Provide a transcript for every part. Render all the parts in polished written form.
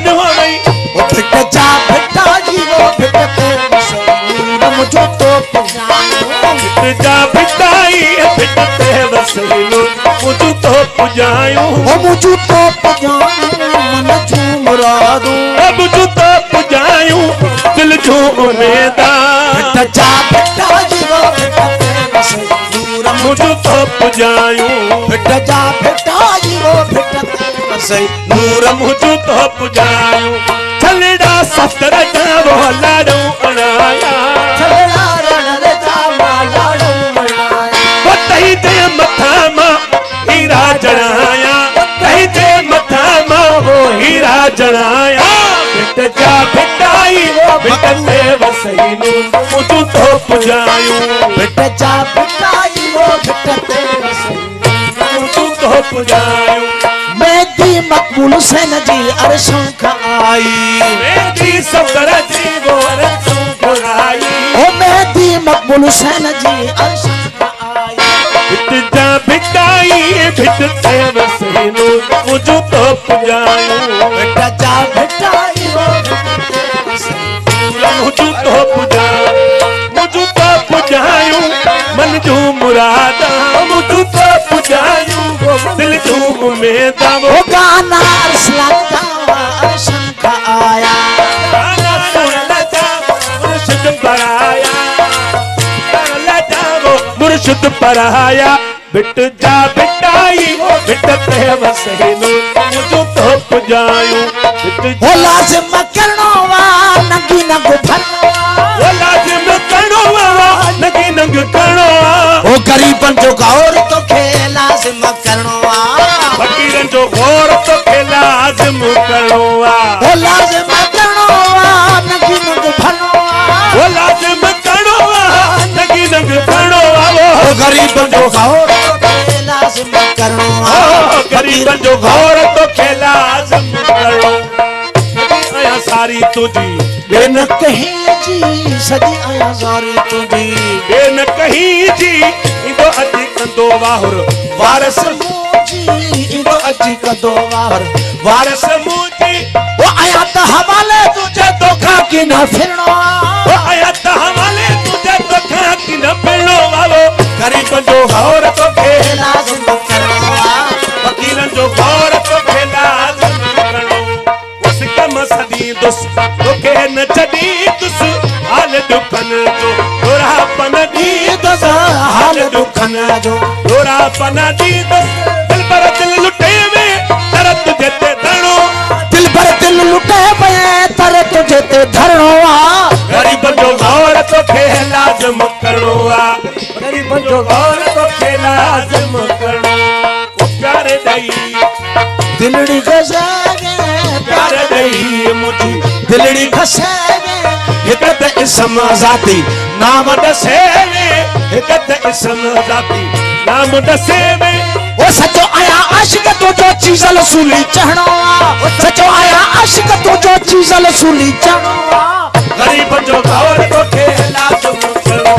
बंद हो गई भिट जा भिटा जी वो भिटते वसई मुझो तो पुजायो भिट जा भिटाई भिटते वसई मुझो तो पुजायो मुझो तो पुजायो मन झूम रादू मुझो तो पुजायो दिल झूम उमेदा भिट जा भिटा जी वो भिटते वसई मुझो तो पुजायो भिट जा भिटा जी वो भिटते वसई नूर मुझो तो पुजायो छलड़ा सतर वो लाडो अनाया छलड़ा रण रे जामा लाडो मनाया तही ते मथा मां हीरा जड़ाया तही ते मथा मां वो हीरा जड़ाया भिट जा भिटाई भिटते वसई मुझो तो पुजायो भिट जा भिटाई वो भिटते वसई मुझो तो पुजायो मेहदी मकबूल हुसैन जी अरशों का आई मेहदी सफर जी वो अरशों को आई ओ मेहदी मकबूल हुसैन जी अरशों का आई भिट जा भिटाई भिटते वसई मुझो तो पुजायो भिट जा भिटाई वो भिटते वसई मुझो तो पुजायो मन जो मुरादा मुझो तो पुजायो दिल जो उमेदा ओ गाना अरसला का अरशों का आया मुर्शिद पराया मुर्शिद पराया भिट जा भिटाई भिटते वसई मुझो तो पुजायो ओ लाजिम करनो वा नगी नग भरनो लाजिम करणो वा नगी नंग करणो ओ गरीबन जो गौर तो खे लाजिम करनो वा फकीरन जो गौर तो खे लाजिम करणो ओ लाजिम करनो वा नगी नग भरनो वो लाजिम करणो नगी नंग करणो ओ गरीबन जो गौर तो खे लाजिम करनो वा गरीबन जो गौर तो खे लाजिम करणो आया सारी तुझी बेन कहीं जी सजी आया सारी तुझी बेन कहीं जी इंदो अजी कंदो वाहुर वारस मुजी इदो अजी कदो वार वारस मुजी ओ आया त हवाले तुझे धोखा की न फिरनो वो आया त हवाले तुझे तो खा की न पिलो वालो गरीब जो गौर तो खे लाजिम करनो वकीलन जो गौर तो खे लाजिम करणो उस कम सदी दुस तो के न छदी दुस हाल दुखन जो तोरा पन दी दुस हाल दुखन जो तोरा पन दी दुस दिल पर दिल लुटे में तरत जेते धरणो दिल पर दिल लुटे पे तर तुझे ते धरणो गरीब जो गौर तो खे लाजिम करणो गरीब जो गौर तो खे लाजिम करणो प्यारे दई दिलड़ी गजागे प्यारे दई मुझी दिलड़ी खसेगे हिकत इसम जाती नाम दसेवे हिकत इसम जाती नाम दसेवे ओ सचो आया आशिक तो जो चीज रसूली चढ़नो सचो आया आशिक तो जो चीज रसूली चढ़नो गरीब जो गौर तो खे लाजिम करणो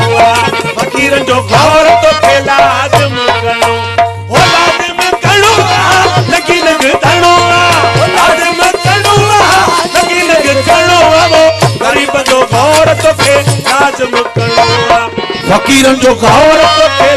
फकीर जो गौर तो खे लाजिम करणो ओ लाजिम करणो लगी लग धरणो ओ लाजिम करणो लगी लग करणो गरीब जो गौर तो खे लाजिम करणो फकीरन जो गौर तो खे